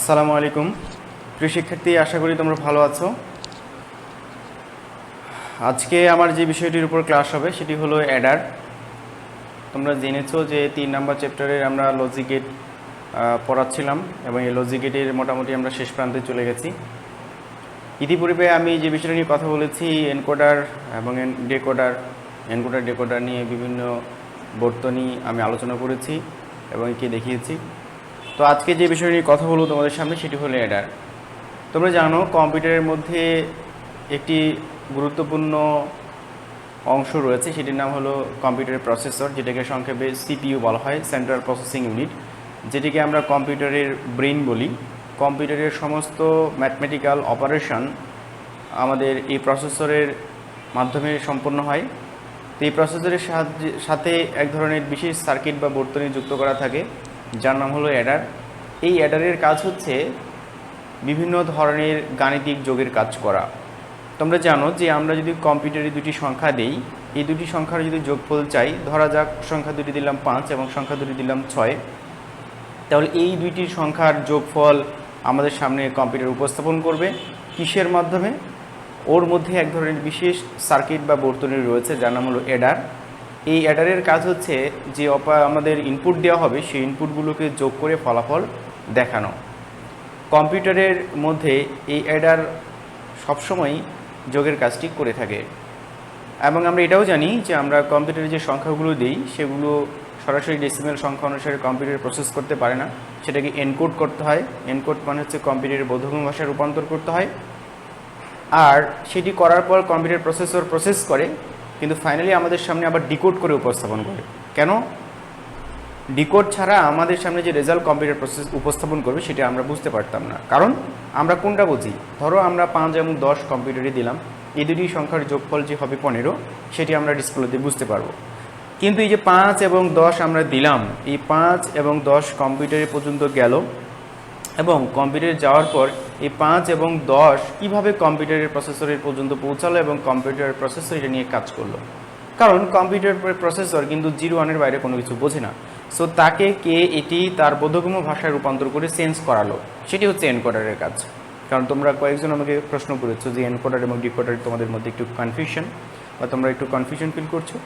আসসালামু আলাইকুম প্রিয় শিক্ষার্থী, আশা করি তোমরা ভালো আছো। আজকে আমার যে বিষয়টির উপর ক্লাস হবে সেটি হলো অ্যাডার। তোমরা জেনেছো যে 3 নম্বর চ্যাপ্টারে আমরা লজিক গেট পড়াচ্ছিলাম এবং এই লজিক গেটের মোটামুটি আমরা শেষ প্রান্তে চলে গেছি। ইতিপূর্বে আমি যে বিষয়টা নিয়ে কথা বলেছি এনকোডার এবং ডেকোডার নিয়ে বিভিন্ন বর্তনী আমি আলোচনা করেছি এবং একে দেখিয়েছি। তো আজকে যে বিষয় নিয়ে কথা বলবো তোমাদের সামনে সেটি হলো অ্যাডার। তোমরা জানো কম্পিউটারের মধ্যে একটি গুরুত্বপূর্ণ অংশ রয়েছে, সেটির নাম হলো কম্পিউটারের প্রসেসর, যেটাকে সংক্ষেপে সিপিইউ বলা হয়, সেন্ট্রাল প্রসেসিং ইউনিট, যেটিকে আমরা কম্পিউটারের ব্রেন বলি। কম্পিউটারের সমস্ত ম্যাথমেটিক্যাল অপারেশন আমাদের এই প্রসেসরের মাধ্যমে সম্পন্ন হয়। তো এই প্রসেসরের সাথে এক ধরনের বিশেষ সার্কিট বা বর্তনী যুক্ত করা থাকে যার নাম হলো অ্যাডার। এই অ্যাডারের কাজ হচ্ছে বিভিন্ন ধরনের গাণিতিক যোগের কাজ করা। তোমরা জানো যে আমরা যদি কম্পিউটারে দুটি সংখ্যা দেই, এই দুটি সংখ্যার যদি যোগফল চাই, ধরা যাক সংখ্যা দুটি দিলাম 5 এবং সংখ্যা দুটি দিলাম 6, তাহলে এই দুইটি সংখ্যার যোগফল আমাদের সামনে কম্পিউটার উপস্থাপন করবে কিসের মাধ্যমে? ওর মধ্যে এক ধরনের বিশেষ সার্কিট বা বর্তনী রয়েছে যার নাম হলো অ্যাডার। এই অ্যাডারের কাজ হচ্ছে যে আমাদের ইনপুট দেওয়া হবে সেই ইনপুটগুলোকে যোগ করে ফলাফল দেখানো। কম্পিউটারের মধ্যে এই অ্যাডার সবসময় যোগের কাজটি করে থাকে এবং আমরা এটাও জানি যে আমরা কম্পিউটারে যে সংখ্যাগুলো দিই সেগুলো সরাসরি ডেসিমেল সংখ্যা অনুসারে কম্পিউটার প্রসেস করতে পারে না, সেটাকে এনকোড করতে হয়। এনকোড মানে হচ্ছে কম্পিউটারের বোধগম্য ভাষায় রূপান্তর করতে হয়, আর সেটি করার পর কম্পিউটার প্রসেসর প্রসেস করে, কিন্তু ফাইনালি আমাদের সামনে আবার ডিকোড করে উপস্থাপন করে। কেন? ডিকোড ছাড়া আমাদের সামনে যে রেজাল্ট কম্পিউটার প্রসেস উপস্থাপন করবে সেটা আমরা বুঝতে পারতাম না, কারণ আমরা কোনটা বুঝি। ধরো আমরা 5 এবং 10 কম্পিউটারে দিলাম, এই দুটি সংখ্যার যোগফল যে হবে 15, সেটি আমরা ডিসপ্লেতে বুঝতে পারবো। কিন্তু এই যে 5 এবং 10 আমরা দিলাম, এই 5 এবং 10 কম্পিউটারে পর্যন্ত গেল এবং কম্পিউটারে যাওয়ার পর এই 5 এবং 10 কীভাবে কম্পিউটারের প্রসেসরের পর্যন্ত পৌঁছালো এবং কম্পিউটার প্রসেসর এটা নিয়ে কাজ করলো। কারণ কম্পিউটার প্রসেসর কিন্তু 0-1-এর বাইরে কোনো কিছু বোঝে না। সো তাকে কে এটি তার বোধগম্য ভাষায় রূপান্তর করে সেন্স করালো, সেটি হচ্ছে এনকোডারের কাজ। কারণ তোমরা কয়েকজন আমাকে প্রশ্ন করেছো যে এনকোডার এবং ডিকোডার তোমাদের মধ্যে একটু কনফিউশন বা তোমরা একটু কনফিউশন ফিল করছো।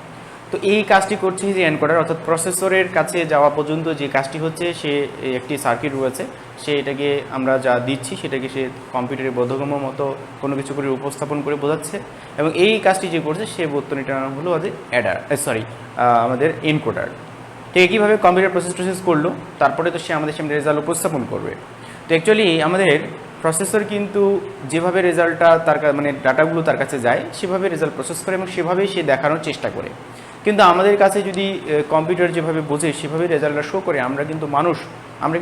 তো এই কাজটি করছে যে এনকোডার, অর্থাৎ প্রসেসরের কাছে যাওয়া পর্যন্ত যে কাজটি হচ্ছে, সে একটি সার্কিট রয়েছে, সে এটাকে আমরা যা দিচ্ছি সেটাকে সে কম্পিউটারের বোধগম্য মতো কোনো কিছু করে উপস্থাপন করে বোঝাচ্ছে এবং এই কাজটি যে করছে সে বর্তনীটার নাম হলো আমাদের এনকোডার। তো কীভাবে কম্পিউটার প্রসেস করলো, তারপরে তো সে আমাদের সামনে রেজাল্ট উপস্থাপন করবে। তো অ্যাকচুয়ালি আমাদের প্রসেসর কিন্তু যেভাবে রেজাল্টটা ডাটাগুলো তার কাছে যায় সেভাবে রেজাল্ট প্রসেস করে এবং সেভাবেই সে দেখানোর চেষ্টা করে। কিন্তু আমাদের কাছে যদি কম্পিউটার যেভাবে বোঝে সেভাবে রেজাল্টটা শো করে, আমরা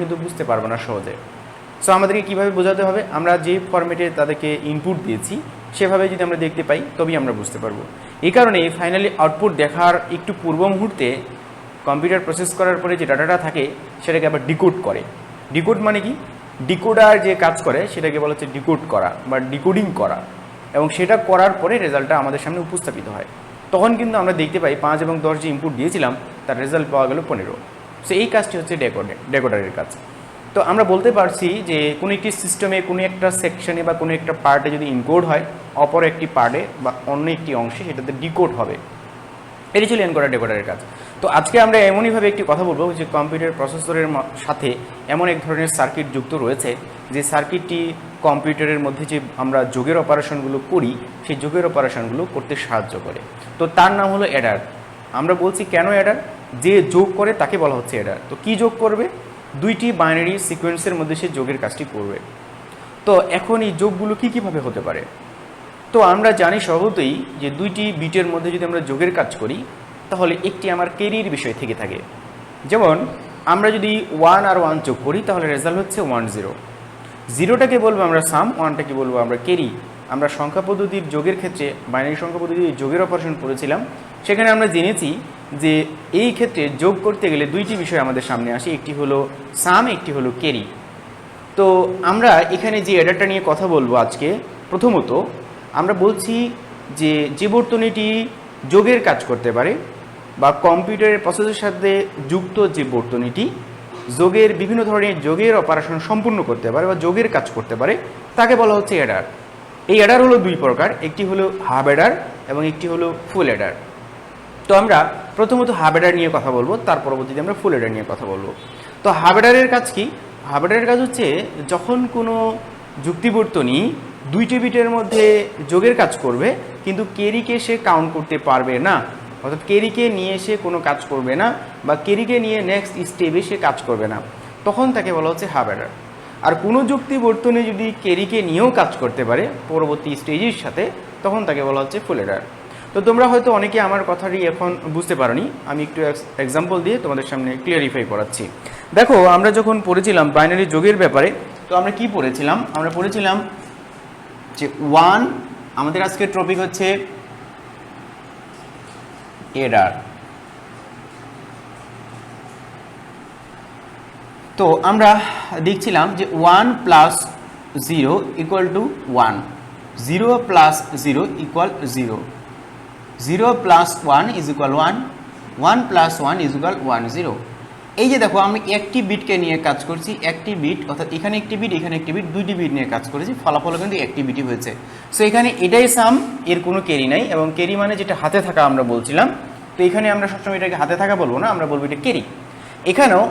কিন্তু বুঝতে পারবো না সহজে। সো আমাদেরকে কীভাবে বোঝাতে হবে? আমরা যে ফরম্যাটে তাদেরকে ইনপুট দিয়েছি সেভাবে যদি আমরা দেখতে পাই তবেই আমরা বুঝতে পারবো। এই কারণে ফাইনালি আউটপুট দেখার একটু পূর্ব মুহূর্তে কম্পিউটার প্রসেস করার পরে যে ডাটাটা থাকে সেটাকে আবার ডিকোড করে। ডিকোড মানে কি? ডিকোডার যে কাজ করে সেটাকে বলা হচ্ছে ডিকোড করা বা ডিকোডিং করা, এবং সেটা করার পরে রেজাল্টটা আমাদের সামনে উপস্থাপিত হয়। তখন কিন্তু আমরা দেখতে পাই 5 এবং 10 যে ইনপুট দিয়েছিলাম তার রেজাল্ট পাওয়া গেল 15। সো এই কাজটি হচ্ছে ডেকোডারের কাজ। তো আমরা বলতে পারছি যে কোনো একটি সিস্টেমে কোনো একটা সেকশনে বা কোনো একটা পার্টে যদি ইনকোড হয়, অপর একটি পার্টে বা অন্য একটি অংশে সেটাতে ডিকোড হবে। এটি ছিল এনকোডার ডেকোডারের কাজ। তো আজকে আমরা এমনইভাবে একটি কথা বলবো যে কম্পিউটার প্রসেসরের সাথে এমন এক ধরনের সার্কিট যুক্ত রয়েছে যে সার্কিটটি কম্পিউটারের মধ্যে যে আমরা যোগের অপারেশনগুলো করি সেই যোগের অপারেশনগুলো করতে সাহায্য করে। তো তার নাম হলো অ্যাডার। আমরা বলছি কেন অ্যাডার? যে যোগ করে তাকে বলা হচ্ছে অ্যাডার। তো কি যোগ করবে? দুইটি বাইনারি সিকোয়েন্সের মধ্যে সে যোগের কাজটি করবে। তো এখন এই যোগগুলো কীভাবে হতে পারে? তো আমরা জানি সহজেই যে দুইটি বিটের মধ্যে যদি আমরা যোগের কাজ করি তাহলে একটি আমার ক্যারির বিষয় থেকে থাকে। যেমন আমরা যদি 1 আর 1 যোগ করি তাহলে রেজাল্ট হচ্ছে 1 0। 0টাকে বলবো আমরা সাম, 1টাকে বলবো আমরা ক্যারি। আমরা সংখ্যা পদ্ধতির যোগের ক্ষেত্রে বাইনারি সংখ্যা পদ্ধতির যোগের অপারেশন করেছিলাম, সেখানে আমরা জেনেছি যে এই ক্ষেত্রে যোগ করতে গেলে দুইটি বিষয় আমাদের সামনে আসে, একটি হলো সাম, একটি হলো ক্যারি। তো আমরা এখানে যে অ্যাডারটা নিয়ে কথা বলবো আজকে, প্রথমত আমরা বলছি যে বর্তনীটি যোগের কাজ করতে পারে বা কম্পিউটারের প্রসেসের সাথে যুক্ত যে বর্তনীটি, যোগের বিভিন্ন ধরনের যোগের অপারেশন সম্পূর্ণ করতে পারে বা যোগের কাজ করতে পারে, তাকে বলা হচ্ছে অ্যাডার। এই অ্যাডার হলো দুই প্রকার, একটি হলো হাফ অ্যাডার এবং একটি হলো ফুল অ্যাডার। তো আমরা প্রথমত হাফ অ্যাডার নিয়ে কথা বলবো, তার পরবর্তীতে আমরা ফুল অ্যাডার নিয়ে কথা বলবো। তো হাফ অ্যাডারের কাজ কি? হাফ অ্যাডারের কাজ হচ্ছে যখন কোনো যুক্তিবর্তনী দুইটি বিটের মধ্যে যোগের কাজ করবে কিন্তু ক্যারিকে সে কাউন্ট করতে পারবে না, অর্থাৎ ক্যারিকে নিয়ে সে কোনো কাজ করবে না বা ক্যারিকে নিয়ে নেক্সট স্টেপে সে কাজ করবে না, তখন তাকে বলা হচ্ছে হাফ অ্যাডার। আর কোনো যুক্তিবর্তনী যদি ক্যারিকে নিয়েও কাজ করতে পারে পরবর্তী স্টেজের সাথে, তখন তাকে বলা হচ্ছে ফুল অ্যাডার। তো তোমরা হয়তো অনেকে আমার কথাটি এখন বুঝতে পারোনি, আমি একটু এক্সাম্পল দিয়ে তোমাদের সামনে ক্লিয়ারিফাই করাচ্ছি। দেখো, আমরা যখন পড়েছিলাম বাইনারি যোগের ব্যাপারে, তো আমরা কি পড়েছিলাম? আমরা পড়েছিলাম যে ওয়ান, আমাদের আজকের টপিক হচ্ছে অ্যাডার। তো আমরা দেখছিলাম যে 1 plus 0 equal to 1, 0 plus 0 equal 0, 0 plus 1 is equal 1, 1 plus 1 is equal 1, 0। এই যে দেখো, আমি একটি বিটকে নিয়ে কাজ করছি, একটি বিট, অর্থাৎ এখানে একটি বিট, এখানে একটি বিট, দুইটি বিট নিয়ে কাজ করেছি, ফলাফল কিন্তু একটি বিটই হয়েছে। সো এখানে এটাই সাম, এর কোনো ক্যারি নাই, এবং ক্যারি মানে যেটা হাতে থাকা আমরা বলছিলাম। তো এখানে আমরা সবসময় এটাকে হাতে থাকা বলবো না, আমরা বলবো এটা ক্যারি। এখানেও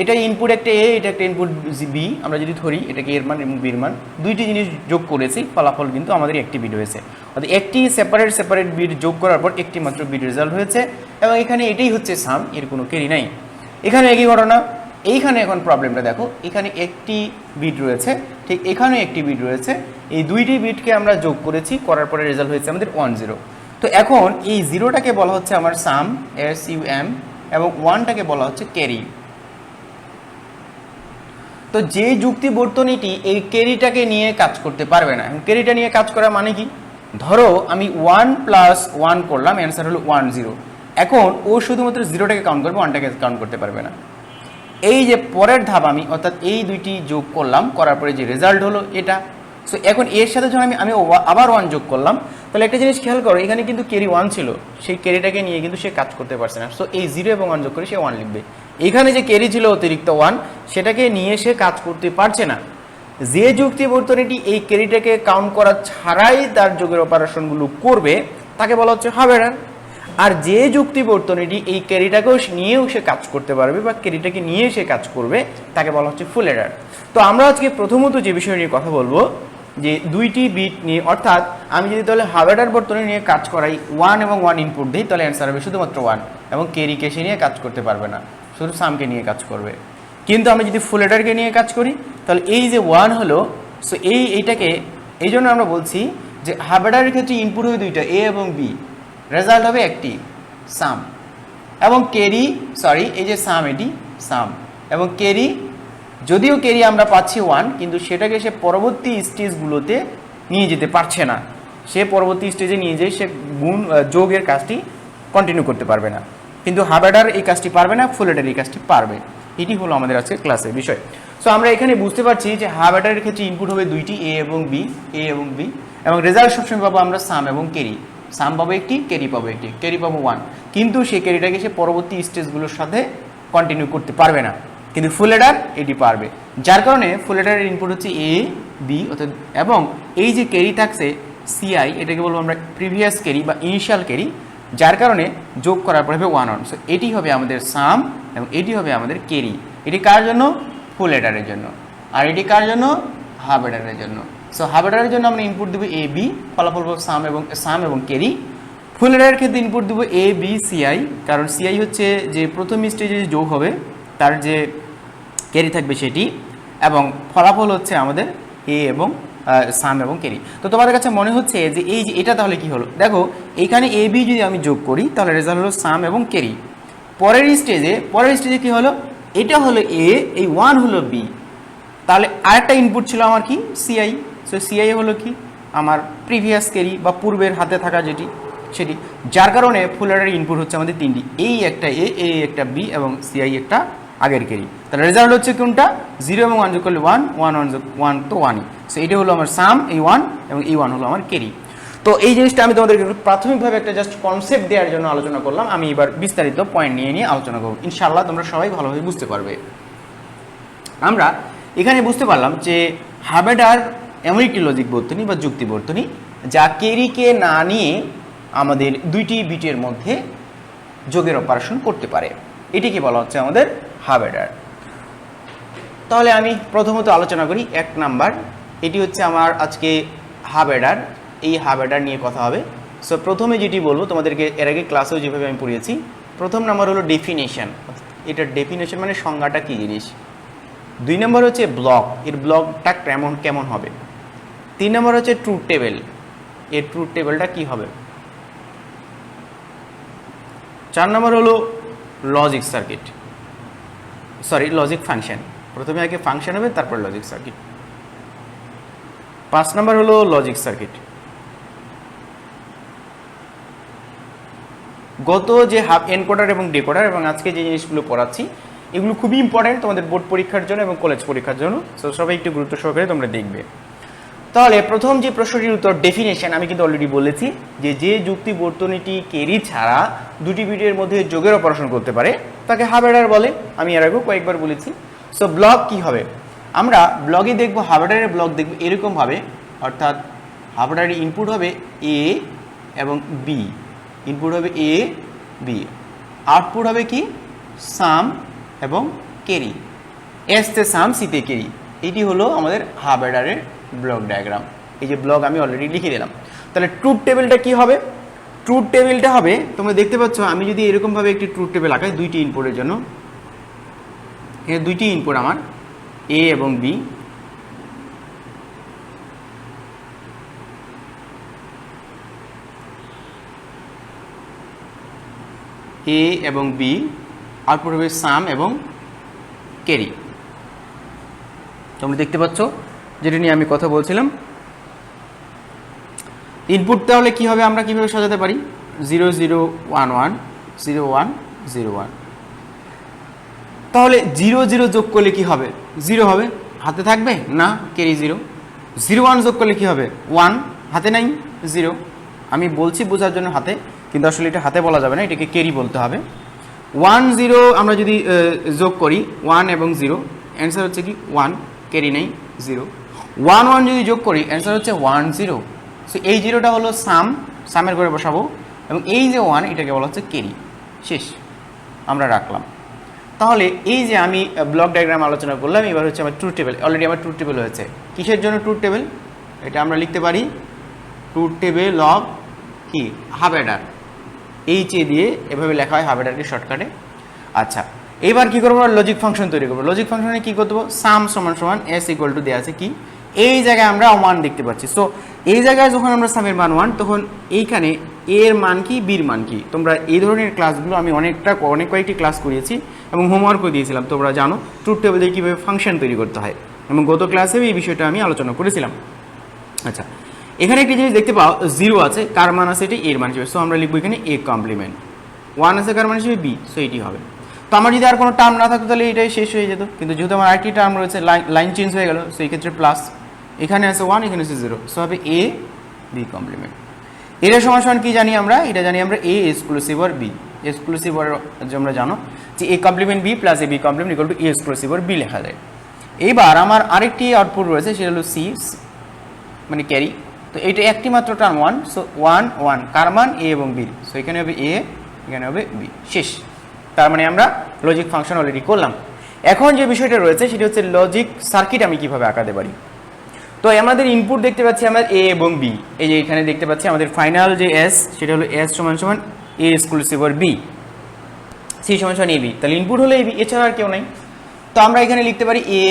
এটা ইনপুট একটা এ, এটা একটা ইনপুট বি, আমরা যদি ধরি এটাকে এর মান এবং বির মান, দুইটি জিনিস যোগ করেছি, ফলাফল কিন্তু আমাদের একটি বিট হয়েছে। অর্থাৎ একটি সেপারেট বিট যোগ করার পর একটি মাত্র বিট রেজাল্ট হয়েছে, এবং এখানে এটাই হচ্ছে সাম, এর কোনো ক্যারি নাই। এখানে একই ঘটনা, এইখানে এখন প্রবলেমটা দেখো, এখানে একটি বিট রয়েছে, ঠিক এখানে একটি বিট রয়েছে, এই দুইটি বিটকে আমরা যোগ করেছি, করার পরে রেজাল্ট হয়েছে আমাদের 1, 0। তো এখন এই 0টাকে বলা হচ্ছে আমার সাম, SUM, এবং 1টাকে বলা হচ্ছে ক্যারি। তো যে যুক্তি বর্তনীটি এই ক্যারিটাকে নিয়ে কাজ করতে পারবে না, ক্যারিটা নিয়ে কাজ করা মানে কি? ধরো আমি 1 প্লাস 1 করলাম, অ্যান্সার হলো 1, 0। এখন ও শুধুমাত্র 0টাকে কাউন্ট করবে, 1টাকে কাউন্ট করতে পারবে না। এই যে পরের ধাপ আমি, অর্থাৎ এই দুইটি যোগ করলাম, করার পরে যে রেজাল্ট হলো এটা। সো এখন এর সাথে যখন আমি আবার 1 যোগ করলাম, তাহলে একটা জিনিস খেয়াল করো, এখানে কিন্তু ক্যারি 1 ছিল, সেই ক্যারিটাকে নিয়ে কিন্তু সে কাজ করতে পারছে না। সো এই 0 এবং 1 যোগ করে সে 1 লিখবে। এখানে যে ক্যারি ছিল অতিরিক্ত 1, সেটাকে নিয়ে সে কাজ করতে পারছে না। যে যুক্তি বর্তনীটি এই ক্যারিটাকে কাউন্ট করা ছাড়াই তার যোগের অপারেশনগুলো করবে, তাকে বলা হচ্ছে হাফ অ্যাডার। আর যে যুক্তি বর্তনীটি এই ক্যারিটাকেও নিয়েও সে কাজ করতে পারবে বা ক্যারিটাকে নিয়ে সে কাজ করবে, তাকে বলা হচ্ছে ফুল অ্যাডার। তো আমরা আজকে প্রথমত যে বিষয় নিয়ে কথা বলবো, যে দুইটি বিট নিয়ে, অর্থাৎ আমি যদি তাহলে হাফ অ্যাডার বর্তনী নিয়ে কাজ করাই, 1 এবং 1 ইনপুট দিই, তাহলে অ্যান্সার হবে শুধুমাত্র 1, এবং ক্যারিকে সে নিয়ে কাজ করতে পারবে না, শুধু সামকে নিয়ে কাজ করবে। কিন্তু আমি যদি ফুল অ্যাডারকে নিয়ে কাজ করি, তাহলে এই যে 1 হলো, সো এইটাকে, এই জন্য আমরা বলছি যে হাফ অ্যাডারের ক্ষেত্রে ইনপুট হবে দুইটা, এ এবং বি, রেজাল্ট হবে একটি সাম, এবং ক্যারি, সরি এই যে সাম, এটি সাম এবং ক্যারি, যদিও ক্যারি আমরা পাচ্ছি 1, কিন্তু সেটাকে সে পরবর্তী স্টেজগুলোতে নিয়ে যেতে পারছে না। সে পরবর্তী স্টেজে নিয়ে যেয়ে সে যোগের কাজটি কন্টিনিউ করতে পারবে না। কিন্তু হাফ অ্যাডার এই কাজটি পারবে না, ফুল অ্যাডার এই কাজটি পারবে। এটি হলো আমাদের আজকে ক্লাসের বিষয়। সো আমরা এখানে বুঝতে পারছি যে হাফ অ্যাডারের ক্ষেত্রে ইনপুট হবে দুইটি, এ এবং বি, এবং রেজাল্ট সবসময় পাবো আমরা সাম এবং ক্যারি। সাম পাবো একটি, ক্যারি পাবো একটি, ক্যারি পাবো 1, কিন্তু সেই ক্যারিটাকে সে পরবর্তী স্টেজগুলোর সাথে কন্টিনিউ করতে পারবে না। কিন্তু ফুল অ্যাডার এটি পারবে, যার কারণে ফুল অ্যাডারের ইনপুট হচ্ছে এ, বি, অর্থাৎ, এবং এই যে ক্যারি থাকছে সিআই, এটাকে বলবো আমরা প্রিভিয়াস ক্যারি বা ইনিশিয়াল ক্যারি, যার কারণে যোগ করার পর হবে 1, 1। সো এটি হবে আমাদের সাম এবং এটি হবে আমাদের ক্যারি। এটি কার জন্য? ফুল অ্যাডারের জন্য। আর এটি কার জন্য? হাফ অ্যাডারের জন্য। সো হাফ অ্যাডারের জন্য আমরা ইনপুট দেবো এ, বি, ফলাফল পাবো সাম এবং ক্যারি। ফুল অ্যাডারের ক্ষেত্রে ইনপুট দেবো এ, বি, সিআই, কারণ সিআই হচ্ছে যে প্রথম স্টেজে যে যোগ হবে তার যে ক্যারি থাকবে সেটি, এবং ফলাফল হচ্ছে আমাদের এ এবং সাম এবং ক্যারি। তো তোমাদের কাছে মনে হচ্ছে যে এই যে এটা তাহলে কি হলো? দেখো, এইখানে এ, বি যদি আমি যোগ করি, তাহলে রেজাল্ট হলো সাম এবং ক্যারি। পরের স্টেজে কি হলো? এটা হলো এ, এই 1 হলো বি, তাহলে আরেকটা ইনপুট ছিল আমার কি? সিআই। সো সিআই হলো কি? আমার প্রিভিয়াস ক্যারি বা পূর্বের হাতে থাকা যেটি, সেটি, যার কারণে ফুল অ্যাডারের ইনপুট হচ্ছে আমাদের তিনটি, এই একটা এ, এই একটা বি, এবং সিআই একটা আগের ক্যারি। তাহলে রেজাল্ট হচ্ছে কোনটা? 0 এবং 1 যোগ করলে 1, 1 তো 1ই। সো এটা হলো আমার সাম, এই 1, এবং এই 1 হলো আমার ক্যারি। তো এই জিনিসটা আমি তোমাদেরকে প্রাথমিকভাবে একটা জাস্ট কনসেপ্ট দেওয়ার জন্য আলোচনা করলাম। আমি এবার বিস্তারিত পয়েন্ট নিয়ে আলোচনা করব, ইনশাআল্লাহ তোমরা সবাই ভালোভাবে বুঝতে পারবে। আমরা এখানে বুঝতে পারলাম যে হাবেডার এমন একটি লজিক বর্তনী বা যুক্তি বর্তনী যা ক্যারিকে না নিয়ে আমাদের দুইটি বিটের মধ্যে যোগের অপারেশন করতে পারে, এটিকে বলা হচ্ছে আমাদের হাবেডার। তাহলে আমি প্রথমত আলোচনা করি 1 নাম্বার, এটি হচ্ছে আমার আজকে হাবেডার, এই হাবেডার নিয়ে কথা হবে। সো প্রথমে যেটি বলবো তোমাদেরকে এর আগে ক্লাসেও যেভাবে আমি পড়িয়েছি, প্রথম নাম্বার হলো ডেফিনেশন, এটার ডেফিনেশন মানে সংজ্ঞাটা কী জিনিস। 2 নম্বর হচ্ছে ব্লক, এর ব্লকটা কেমন হবে। 3 নম্বর হচ্ছে ট্রুথ টেবিল, এর ট্রুথ টেবিলটা কী হবে। 4 নম্বর হলো লজিক সার্কিট, লজিক ফাংশন, প্রথমে আগে ফাংশন হবে তারপর লজিক সার্কিট। 5 নম্বর হলো লজিক সার্কিট। গত যে হাফ এনকোডার এবং ডিকোডার এবং আজকে যে জিনিসগুলো পড়াচ্ছি এগুলো খুবই ইম্পর্টেন্ট তোমাদের বোর্ড পরীক্ষার জন্য এবং কলেজ পরীক্ষার জন্য, সো সবাই একটু গুরুত্ব সহকারে তোমরা দেখবে। তাহলে প্রথম যে প্রশ্নটির উত্তর ডেফিনেশন, আমি কিন্তু অলরেডি বলেছি যে যুক্তি বর্তনীটি ক্যারি ছাড়া দুটি বিটের মধ্যে যোগের অপারেশন করতে পারে তাকে হাবেডার বলে, আমি এর আগেও কয়েকবার বলেছি। সো ব্লক কি হবে, আমরা ব্লগে দেখব হাবেডারের ব্লক দেখব এরকমভাবে, অর্থাৎ হাবেডারের ইনপুট হবে এ এবং বি, ইনপুট হবে এ বি, আউটপুট হবে কি সাম এবং ক্যারি, এসতে সাম সিতে ক্যারি, এটি হলো আমাদের হাবেডারের ব্লক ডায়াগ্রাম। এই যে ব্লক আমি অলরেডি লিখে দিলাম। তাহলে ট্রুথ টেবিলটা কি হবে, ট্রুথ টেবিলটা হবে তোমরা দেখতে পাচ্ছ আমি যদি এরকমভাবে একটি ট্রুথ টেবিল আঁকাই দুইটি ইনপুটের জন্য, এখানে দুইটি ইনপুট আমার এ এবং বি, এ এবং বি, আউটপুট হবে সাম এবং ক্যারি, তোমরা দেখতে পাচ্ছ যেটা নিয়ে আমি কথা বলছিলাম। ইনপুট তাহলে কি হবে, আমরা কিভাবে সাজাতে পারি 0 0 1 1 0 1 0 1, তাহলে 0 0 যোগ করলে কি হবে 0 হবে, হাতে থাকবে না, ক্যারি 0, 0 1 যোগ করলে কি হবে 1, হাতে নাই 0, আমি বলছি বোঝার জন্য হাতে, কিন্তু আসলে এটা হাতে বলা যাবে না, এটাকে ক্যারি বলতে হবে। 1 0 আমরা যদি যোগ করি 1 এবং 0, অ্যান্সার হচ্ছে কি 1, ক্যারি নেই 0, 1 1 যদি যোগ করি অ্যান্সার হচ্ছে 1 0, সো এই 0টা হলো সামের করে বসাবো এবং এই যে 1 এটাকে বলা হচ্ছে ক্যারি, শেষ আমরা রাখলাম। তাহলে এই যে আমি ব্লক ডায়াগ্রাম আলোচনা করলাম, এবার হচ্ছে আমার ট্রুথ টেবিল, অলরেডি আমার ট্রুথ টেবিল হয়েছে। কিসের জন্য ট্রুথ টেবিল, এটা আমরা লিখতে পারি ট্রুথ টেবিল অফ কি হাবেডার, এইচ এ দিয়ে এভাবে লেখা হয় হাবেডারকে শর্টকাটে। আচ্ছা এবার কি করবো, লজিক ফাংশন তৈরি করবো। লজিক ফাংশনে কি করতে হবে, সাম সমান সমান এস ইকুয়াল টু দেওয়া আছে কি, এই জায়গায় আমরা 1 দেখতে পাচ্ছি। সো এই জায়গায় যখন আমরা সামের মান 1, তখন এইখানে এর মান কি বির মান কি, তোমরা এই ধরনের ক্লাসগুলো আমি অনেক কয়েকটি ক্লাস করিয়েছি এবং হোমওয়ার্কও দিয়েছিলাম, তোমরা জানো ট্রুথ টেবিল দিয়ে কীভাবে ফাংশন তৈরি করতে হয়, এবং গত ক্লাসেও এই বিষয়টা আমি আলোচনা করেছিলাম। আচ্ছা এখানে একটি জিনিস দেখতে পাও 0 আছে, কার মান আছে, এটি এর মান হিসেবে, সো আমরা লিখবো এখানে এ কমপ্লিমেন্ট, 1 আছে কার মান হিসেবে বি, সো এটি হবে। তো আমার যদি আর কোনো টার্ম না থাকতো তাহলে এটাই শেষ হয়ে যেত, কিন্তু যেহেতু আমার আরেকটি টার্ম রয়েছে, লাইন চেঞ্জ হয়ে গেল, সো এই ক্ষেত্রে প্লাস, এখানে আছে 1 এখানে আছে 0, সো হবে এ বি কমপ্লিমেন্ট। এটা সমান কি জানি আমরা, এটা জানি আমরা A exclusive or B, exclusive or আমরা জানো যে A complement B plus A B complement equal to A exclusive or B লেখা যায়। এইবার আমার আরেকটি আউটপুট রয়েছে, সেটা হলো সি মানে ক্যারি, তো এটা একটি মাত্র টার্ম 1, সো 1 1 কার মান এ এবং বি, সো এখানে হবে এ এখানে হবে বি, শেষ। তার মানে আমরা লজিক ফাংশন অলরেডি করলাম। এখন যে বিষয়টা রয়েছে সেটা হচ্ছে লজিক সার্কিট আমি কিভাবে আঁকাতে পারি। তো আমাদের ইনপুট দেখতে পাচ্ছি আমরা এ এবং বি, এই যে এখানে দেখতে পাচ্ছি আমাদের ফাইনাল যে এস সেটা হলো এস সমান সমান A exclusive or B, C সমান সমান এ বি, তাহলে ইনপুট হলো এ বি, এছাড়া আর কেউ নাই। তো আমরা এখানে লিখতে পারি এ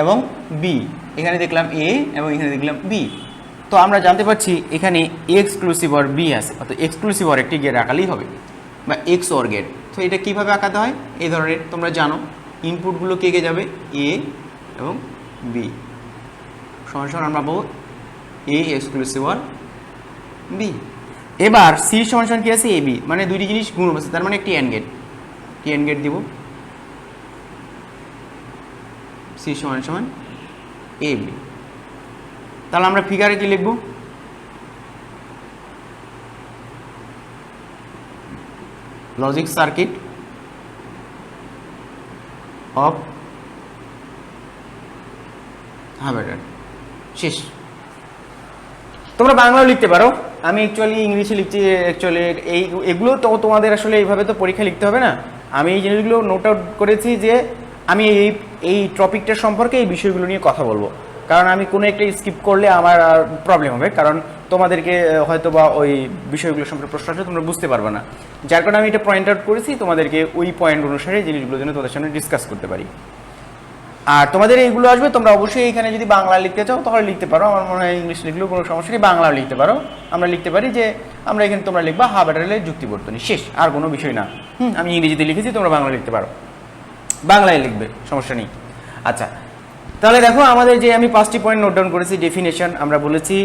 এবং বি, এখানে দেখলাম এ এবং এখানে দেখলাম বি, তো আমরা জানতে পারছি এখানে এক্সক্লুসিভ অর বি আছে, অর্থাৎ এক্সক্লুসিভ অর একটি গেট আঁকালেই হবে বা এক্স অর গেট। তো এটা কীভাবে আঁকাতে হয়, এই ধরনের তোমরা জানো ইনপুটগুলো কে যাবে এ এবং বি, সমান সমান আমরা পাবো এ এক্সক্লুসিভ অর বি। এবার সি সমান সমান কি আছে এ বি, মানে দুইটি জিনিস গুণ আছে, তার মানে একটি অ্যান্ড গেট, কি অ্যান্ড গেট দিব, সি সমান সমান এ বি। তাহলে আমরা ফিগারে কি লিখব, logic circuit of half Eder, শেষ। তোমরা বাংলাও লিখতে পারো, আমি অ্যাকচুয়ালি ইংলিশে লিখছি। অ্যাকচুয়ালি এগুলো তো তোমাদের আসলে এইভাবে তো পরীক্ষা লিখতে হবে না। আমি এই জিনিসগুলো নোট আউট করেছি যে আমি এই টপিকটার সম্পর্কে এই বিষয়গুলো নিয়ে কথা বলবো, কারণ আমি কোনো একটা স্কিপ করলে আমার প্রবলেম হবে, কারণ তোমাদেরকে হয়তো বা ওই বিষয়গুলো সম্পর্কে প্রশ্ন আসলে তোমরা বুঝতে পারবে না। যার কারণে আমি এটা পয়েন্ট আউট করেছি তোমাদেরকে, ওই পয়েন্ট অনুসারে জিনিসগুলো যেন তোমাদের সামনে ডিসকাস করতে পারি। আর তোমাদের এইগুলো আসবে, তোমরা অবশ্যই এখানে যদি বাংলা লিখতে চাও তাহলে লিখতে পারো, আমার মনে হয় ইংলিশ লিখলেও কোনো সমস্যা নেই, বাংলাও লিখতে পারো। আমরা লিখতে পারি যে আমরা এখানে তোমরা লিখবা হাফ অ্যাডারের যুক্তি বর্তনী, শেষ, আর কোনো বিষয় না। আমি ইংরেজিতে লিখেছি, তোমরা বাংলা লিখতে পারো, বাংলায় লিখবে, সমস্যা নেই। আচ্ছা, তাহলে দেখো আমাদের যে আমি 5টি পয়েন্ট নোট ডাউন করেছি। ডেফিনেশন আমরা বলেছি,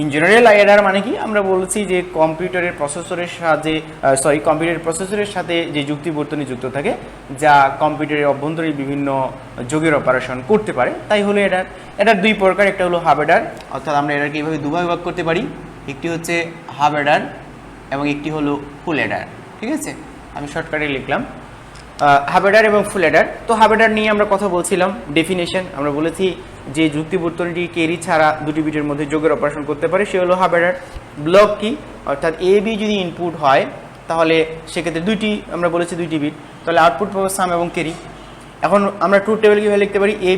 ইন জেনারেল অ্যাডার মানে কি আমরা বলেছি যে কম্পিউটারের প্রসেসরের সাহায্যে কম্পিউটারের প্রসেসরের সাথে যে যুক্তি বর্তনী যুক্ত থাকে, যা কম্পিউটারের অভ্যন্তরীণ বিভিন্ন যোগের অপারেশন করতে পারে, তাই হলো অ্যাডার। অ্যাডার দুই প্রকার, একটা হলো হাফ অ্যাডার, অর্থাৎ আমরা এটাকে এইভাবে দুভাবে ভাগ করতে পারি, একটি হচ্ছে হাফ অ্যাডার এবং একটি হলো ফুল অ্যাডার। ঠিক আছে, আমি শর্টকাটে লিখলাম হাফ অ্যাডার এবং ফুল অ্যাডার। তো হাফ অ্যাডার নিয়ে আমরা কথা বলছিলাম। ডেফিনেশন আমরা বলেছি যে যুক্তি বর্তনীটি ক্যারি ছাড়া দুটি বিটের মধ্যে যোগের অপারেশন করতে পারে, সে হলো হাফ অ্যাডার। ব্লক কি, অর্থাৎ এ বি যদি ইনপুট হয় তাহলে সেক্ষেত্রে দুইটি, আমরা বলেছি দুইটি বিট, তাহলে আউটপুট পাবো সাম এবং ক্যারি। এখন আমরা ট্রুথ টেবিল কীভাবে লিখতে পারি, এ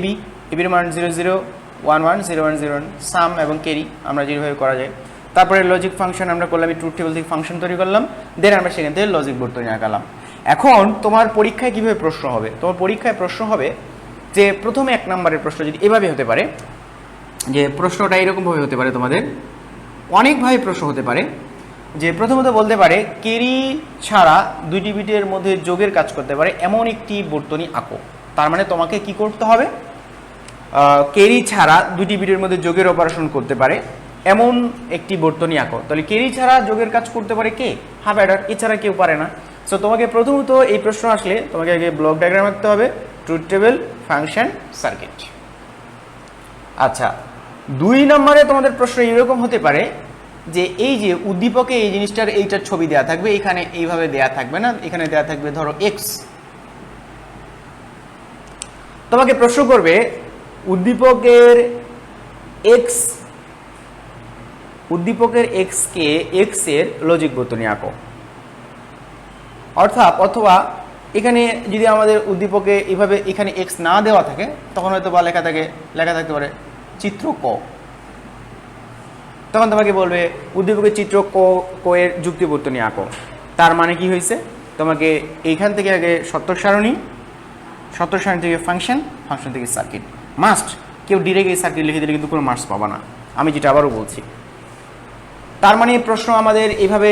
বির মান 0 0 1 1 0 1 0 1, সাম এবং ক্যারি আমরা যেভাবে করা যায়। তারপরে লজিক ফাংশন আমরা করলাম, ট্রুথ টেবিল থেকে ফাংশন তৈরি করলাম, দেন আমরা সেখান থেকে লজিক বর্তনী আঁকালাম। এখন তোমার পরীক্ষায় কিভাবে প্রশ্ন হবে, তোমার পরীক্ষায় প্রশ্ন হবে যে প্রথমে 1 নম্বরের প্রশ্ন যদি এভাবে হতে পারে, যে প্রশ্নটা এরকমভাবে হতে পারে, তোমাদের অনেকভাবে প্রশ্ন হতে পারে। যে প্রথমত বলতে পারে ক্যারি ছাড়া দুইটি বিটের মধ্যে যোগের কাজ করতে পারে এমন একটি বর্তনী আঁকো। তার মানে তোমাকে কি করতে হবে, ক্যারি ছাড়া দুইটি বিটের মধ্যে যোগের অপারেশন করতে পারে এমন একটি বর্তনী আঁকো। তাহলে ক্যারি ছাড়া যোগের কাজ করতে পারে কে, হাফ অ্যাডার, এছাড়া কেউ পারে না। সো তোমাকে প্রথমত এই প্রশ্ন আসলে তোমাকে আগে ব্লক ডায়াগ্রাম আঁকতে হবে, ট্রুথ টেবিল, ফাংশন, সার্কিট। আচ্ছা, 2 নম্বরে তোমাদের প্রশ্ন এরকম হতে পারে যে এই যে উদ্দীপকে এই জিনিসটার এইটার ছবি দেয়া থাকবে, এখানে এইভাবে দেয়া থাকবে না, এখানে দেয়া থাকবে ধরো এক্স। তোমাকে প্রশ্ন করবে উদ্দীপকের এক্স কে এক্স এর লজিক বর্তনী আঁকো। অথবা এখানে যদি আমাদের উদ্দীপকে এভাবে এখানে এক্স না দেওয়া থাকে, তখন হয়তো বা লেখা থাকতে পারে চিত্র ক। তখন তোমাকে বলবে উদ্দীপকের চিত্র ক এর যুক্তি বর্তনী আঁকো। তার মানে কি হয়েছে, তোমাকে এইখান থেকে আগে সত্য সারণী থেকে ফাংশন থেকে সার্কিট মাস্ট। কেউ ডিরেক্ট এই সার্কিট লিখে দিলে কিন্তু কোনো মার্কস পাবা না, আমি যেটা আবারও বলছি। তার মানে প্রশ্ন আমাদের এইভাবে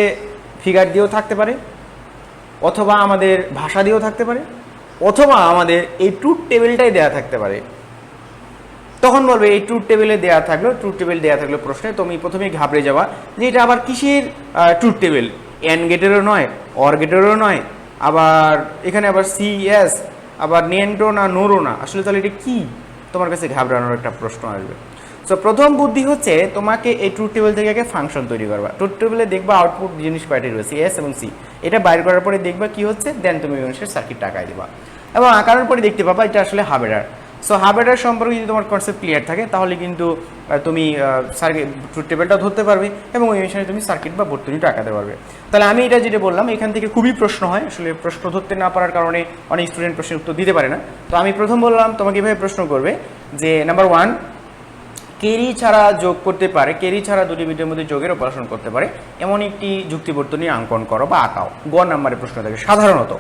ফিগার দিয়েও থাকতে পারে, অথবা আমাদের ভাষা দিয়েও থাকতে পারে, অথবা আমাদের এই ট্রুথ টেবিলটাই দেয়া থাকতে পারে। তখন বলবে এই ট্রুথ টেবিলে দেয়া থাকলো, প্রশ্নে তুমি প্রথমেই ঘাবড়ে যাওয়া যে এটা আবার কিসের ট্রুথ টেবিল, এন গেটেরও নয়, অর গেটেরও নয়, আবার এখানে আবার সিএস, আবার নেন্টো না নোরো না, আসলে তাহলে এটা কি, তোমার কাছে ঘাবড়ানোর একটা প্রশ্ন আসবে। সো প্রথম বুদ্ধি হচ্ছে তোমাকে এই ট্রুথ টেবিল থেকে আগে ফাংশন তৈরি করবা। ট্রুথ টেবিলে দেখবা আউটপুট জিনিস কয়টি রয়েছে, এস এবং সি, এটা বাইর করার পরে দেখবা কি হচ্ছে, দেন তুমি অনুসারে সার্কিটটা আঁকাই দিবা এবং আঁকানোর পরে দেখতে পাবা এটা আসলে half Eder. So half Eder সম্পর্কে যদি তোমার কনসেপ্ট ক্লিয়ার থাকে তাহলে কিন্তু তুমি ট্রুথ টেবিলটা ধরতে পারবে এবং ওই অনুসারে তুমি সার্কিট বা বর্তনীটা আঁকাতে পারবে। তাহলে আমি এটা যেটা বললাম, এখান থেকে খুবই প্রশ্ন হয়, আসলে প্রশ্ন ধরতে না পারার কারণে অনেক স্টুডেন্ট প্রশ্নের উত্তর দিতে পারে না। তো আমি প্রথম বললাম তোমাকে এভাবে প্রশ্ন করবে যে নাম্বার 1, ক্যারি ছাড়া যোগ করতে পারে, ক্যারি ছাড়া দুটি বিটের মধ্যে যোগের অপারেশন করতে পারে এমন একটি যুক্তি বর্তনী অঙ্কন করো বা আঁকাও। গ নম্বরের প্রশ্ন থাকে সাধারণত,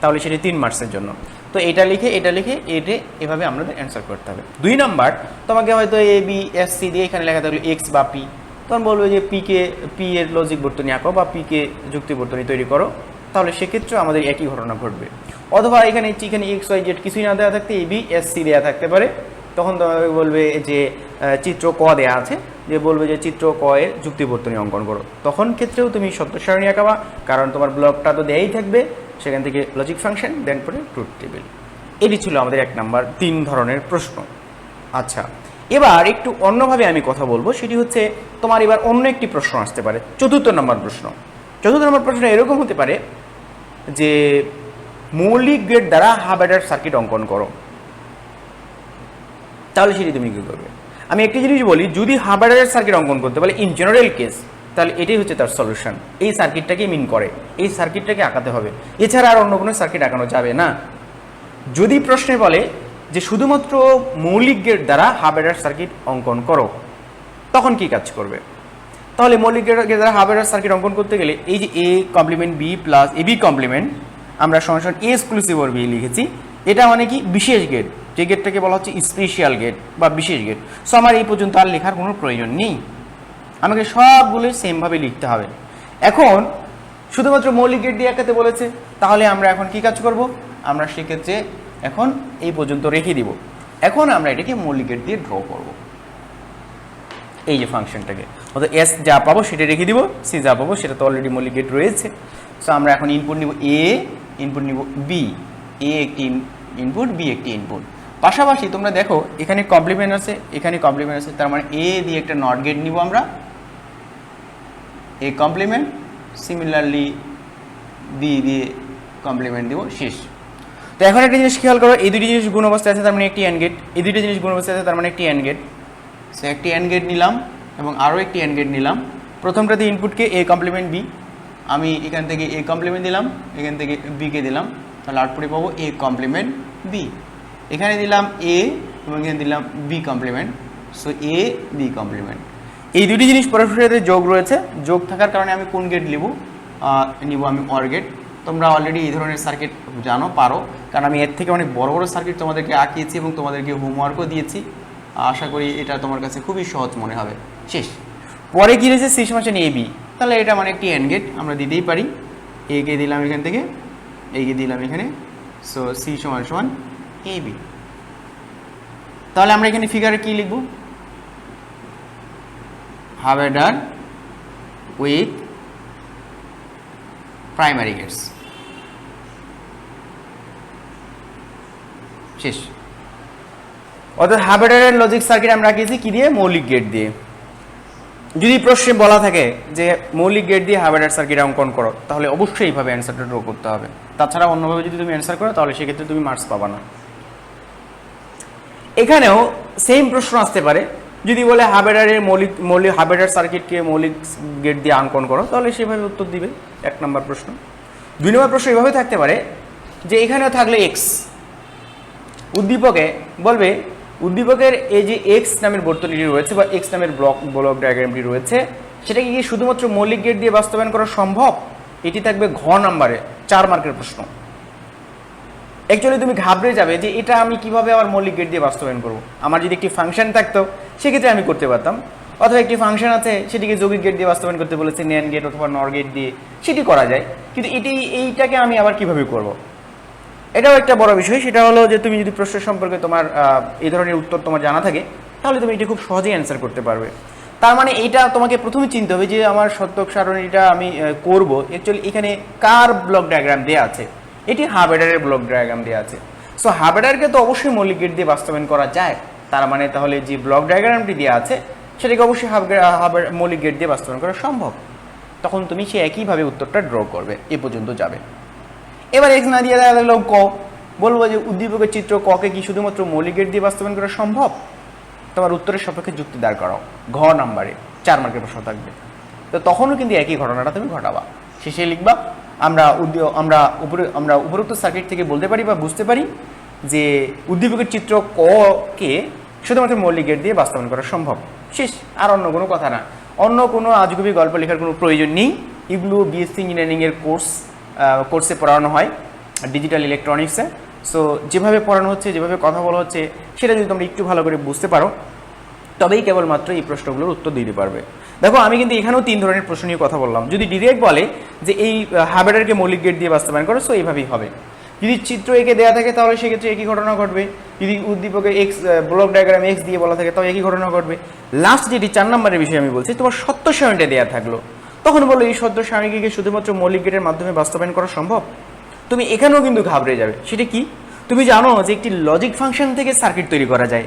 তাহলে সেটি 3 মার্কসের জন্য। তো এটা লিখে এভাবে আমাদের অ্যান্সার করতে হবে। 2 নাম্বার, তোমাকে হয়তো এ বি এস সি দিয়ে এখানে লেখা থাকলে এক্স বা পি, তখন বলবে যে পি এর লজিক বর্তনী আঁকো বা পি কে যুক্তি বর্তনী তৈরি করো, তাহলে সেক্ষেত্রে আমাদের একই ঘটনা ঘটবে। অথবা এখানে এক্স ওয়াই জেড কিছুই না দেওয়া থাকতে এ বি এস সি দেওয়া থাকতে পারে, তখন তোমাকে বলবে যে চিত্র ক দেয়া আছে, যে বলবে যে চিত্র ক এর যুক্তি বর্তনী অঙ্কন করো, তখন ক্ষেত্রেও তুমি সত্য সারণী আঁকাবা, কারণ তোমার ব্লকটা তো দেয়াই থাকবে, সেখান থেকে লজিক ফাংশন, দেন পরে ট্রুথ টেবিল। এটি ছিল আমাদের 1 নাম্বার 3 ধরনের প্রশ্ন। আচ্ছা, এবার একটু অন্যভাবে আমি কথা বলবো, সেটি হচ্ছে তোমার এবার অন্য একটি প্রশ্ন আসতে পারে, 4 নম্বর প্রশ্ন। 4 নম্বর প্রশ্ন এরকম হতে পারে যে মৌলিক গেট দ্বারা হাফ অ্যাডার সার্কিট অঙ্কন করো, তাহলে সেটি তুমি কী করবে। আমি একটি জিনিস বলি, যদি হার্বার্ডারের সার্কিট অঙ্কন করতে বলে ইন জেনারেল কেস, তাহলে এটাই হচ্ছে তার সলিউশন। এই সার্কিটটাকে মিন করে, এই সার্কিটটাকে আঁকাতে হবে, এছাড়া আর অন্য কোনো সার্কিট আঁকানো যাবে না। যদি প্রশ্নে বলে যে শুধুমাত্র মৌলিক গেট দ্বারা হার্বার্ডার সার্কিট অঙ্কন করো, তখন কি কাজ করবে? তাহলে মৌলিক গেট দ্বারা হার্বার্ডার সার্কিট অঙ্কন করতে গেলে এই যে A complement B plus A B complement, আমরা সমান এ এক্সক্লুসিভ ওর বি লিখেছি। এটা মানে কি বিশেষ গেট, যে গেটটাকে বলা হচ্ছে স্পেশাল গেট বা বিশেষ গেট। সো আমার এই পর্যন্ত আর লেখার কোনো প্রয়োজন নেই, আমাকে সবগুলোই সেমভাবে লিখতে হবে। এখন শুধুমাত্র মৌলিক গেট দিয়ে আঁকাতে বলেছে, তাহলে আমরা এখন কি কাজ করব? আমরা সেক্ষেত্রে এখন এই পর্যন্ত রেখে দিব। এখন আমরা এটাকে মৌলিক গেট দিয়ে ড্র করব, এই যে ফাংশনটাকে। অর্থাৎ এস যা পাবো সেটা রেখে দিব, সি যা পাবো সেটা তো অলরেডি মৌলিক গেট রয়েছে। সো আমরা এখন ইনপুট নিব এ, ইনপুট নিব বি, এ একটি ইনপুট, বি একটি ইনপুট। পাশাপাশি তোমরা দেখো এখানে কমপ্লিমেন্ট আছে, এখানে কমপ্লিমেন্ট আছে, তার মানে এ দিয়ে একটা নট গেট নিব আমরা, এ কমপ্লিমেন্ট, সিমিলারলি বি দিয়ে কমপ্লিমেন্ট দিব, শেষ। তো এখন একটা জিনিস খেয়াল করো, এই দুটি জিনিস গুণ অবস্থায় আছে, তার মানে একটি অ্যান্ড গেট। এই দুটি জিনিস গুণ অবস্থায় আছে, তার মানে একটি অ্যান্ড গেট। সো একটি অ্যান্ড গেট নিলাম এবং আরও একটি অ্যান্ড গেট নিলাম। প্রথমটাতে ইনপুটকে এ কমপ্লিমেন্ট বি, আমি এখান থেকে এ কমপ্লিমেন্ট দিলাম, এখান থেকে বিকে দিলাম, তাহলে আউটপুটে পাবো এ কমপ্লিমেন্ট বি। এখানে দিলাম এ এবং এখানে দিলাম বি কমপ্লিমেন্ট, সো এ বি কমপ্লিমেন্ট। এই দুটি জিনিস পরস্পরের সাথে যোগ রয়েছে, যোগ থাকার কারণে আমি কোন গেট নিব? নিব আমি অর গেট। তোমরা অলরেডি এই ধরনের সার্কিট জানো, পারো, কারণ আমি এর থেকে অনেক বড় বড় সার্কিট তোমাদেরকে আঁকিয়েছি এবং তোমাদেরকে হোমওয়ার্কও দিয়েছি। আশা করি এটা তোমার কাছে খুবই সহজ মনে হবে। শেষ। পরে কি রয়েছে? সি সমান এ বি, তাহলে এটা মানে একটি এন্ড গেট, আমরা দিতেই পারি। এ কে দিলাম এখান থেকে, এ কে দিলাম এখানে, সো সি সমান সমান এ বি। তাহলে আমরা এখানে ফিগারে কি লিখব? হার্বার্ডার উইথ প্রাইমারি গেটস, শেষ। অর্থাৎ হার্বার্ডারের লজিক সার্কিট আমরা আঁকিয়েছি কি দিয়ে? মৌলিক গেট দিয়ে। যদি প্রশ্নে বলা থাকে যে মৌলিক গেট দিয়ে হার্বার্ডার সার্কিট অঙ্কন করো, তাহলে অবশ্যই এইভাবে অ্যান্সারটা ড্র করতে হবে। তাছাড়া অন্যভাবে যদি তুমি অ্যান্সার করো, তাহলে সেক্ষেত্রে তুমি মার্কস পাবা না। এখানেও সেম প্রশ্ন আসতে পারে, যদি বলে হার্বার্ডারের মৌলিক হার্বার্ডার সার্কিটকে মৌলিক গেট দিয়ে অঙ্কন করো, তাহলে সেভাবে উত্তর দিবে, 1 নম্বর প্রশ্ন। 2 নম্বর প্রশ্ন এভাবে থাকতে পারে যে এখানেও থাকলে এক্স, উদ্দীপকে বলবে উদ্দীপকের এই যে এক্স নামের বর্তনীটি রয়েছে বা এক্স নামের ব্লক ডায়াগ্রামটি রয়েছে, সেটাকে কি শুধুমাত্র মৌলিক গেট দিয়ে বাস্তবায়ন করা সম্ভব? এটি থাকবে ঘ নম্বরে, 4 মার্কের প্রশ্ন। অ্যাকচুয়ালি তুমি ঘাবড়ে যাবে যে এটা আমি কিভাবে আবার মৌলিক গেট দিয়ে বাস্তবায়ন করব। আমার যদি একটি ফাংশন থাকতো সেক্ষেত্রে আমি করতে পারতাম, অথবা একটি ফাংশন আছে সেটিকে যৌগিক গেট দিয়ে বাস্তবায়ন করতে বলেছে, ন্যান্ড গেট অথবা নর গেট দিয়ে, সেটি করা যায়। কিন্তু এইটাকে আমি আবার কিভাবে করব? এটাও একটা বড় বিষয়। সেটা হলো যে তুমি যদি প্রশ্ন সম্পর্কে তোমার এই ধরনের উত্তর তোমার জানা থাকে, তাহলে তুমি এটি খুব সহজেই অ্যান্সার করতে পারবে। তার মানে এইটা তোমাকে প্রথমে চিনতে হবে যে আমার সত্যক সারণীটা আমি করব, অ্যাকচুয়ালি এখানে কার ব্লক ডায়াগ্রাম দেওয়া আছে? এটি হার্বার্ডারের ব্লক ডায়াগ্রাম দেওয়া আছে। সো হার্বার্ডারকে তো অবশ্যই মৌলিক গেট দিয়ে বাস্তবায়ন করা যায়। তার মানে তাহলে যে ব্লক ডায়াগ্রামটি দেওয়া আছে সেটাকে অবশ্যই মৌলিক গেট দিয়ে বাস্তবায়ন করা সম্ভব। তখন তুমি সে একইভাবে উত্তরটা ড্র করবে, এ পর্যন্ত যাবে। এবার এক্স না দিয়ে দেখা গেল ক, বলবো যে উদ্দীপকের চিত্র ককে কি শুধুমাত্র মৌলিক গেট দিয়ে বাস্তবায়ন করা সম্ভব? তোমার উত্তরের সপক্ষে যুক্তি দাঁড় করাও, ঘ নম্বরে 4 মার্কের প্রশ্ন থাকবে। তো তখনও কিন্তু একই ঘটনাটা তুমি ঘটাবা, শেষে লিখবা আমরা উপরোক্ত সার্কিট থেকে বলতে পারি বা বুঝতে পারি যে উদ্দীপকের চিত্র ক কে শুধুমাত্র মৌলিক গেট দিয়ে বাস্তবায়ন করা সম্ভব, শেষ। আর অন্য কোনো কথা না, অন্য কোনো আজগুবি গল্প লেখার কোনো প্রয়োজন নেই। এগুলো বিএসসি ইঞ্জিনিয়ারিংয়ের কোর্সে পড়ানো হয়, ডিজিটাল ইলেকট্রনিক্সে। সো যেভাবে পড়ানো হচ্ছে, যেভাবে কথা বলা হচ্ছে, সেটা যদি তোমরা একটু ভালো করে বুঝতে পারো, তবেই কেবলমাত্র এই প্রশ্নগুলোর উত্তর দিতে পারবে। দেখো আমি কিন্তু এখানেও 3 ধরনের প্রশ্ন নিয়ে কথা বললাম। যদি ডিরেক্ট বলে যে এই হার্বার্ডারকে মৌলিক গেট দিয়ে বাস্তবায়ন করো, সো এইভাবেই হবে। যদি চিত্র এঁকে দেওয়া থাকে তাহলে সেক্ষেত্রে একই ঘটনা ঘটবে। যদি উদ্দীপকে এক্স ব্লক ডায়াগ্রাম এক্স দিয়ে বলা থাকে তাহলে একই ঘটনা ঘটবে। লাস্ট যেটি 4 নম্বরের বিষয় আমি বলছি, তোমার সত্য সারণীটা দেওয়া থাকলো, তখন বলো এই সত্য সারণীকে শুধুমাত্র মৌলিক গেটের মাধ্যমে বাস্তবায়ন করা সম্ভব? তুমি এখানেও কিন্তু ঘাবড়ে যাবে। সেটা কি? তুমি জানো যে একটি লজিক ফাংশন থেকে সার্কিট তৈরি করা যায়,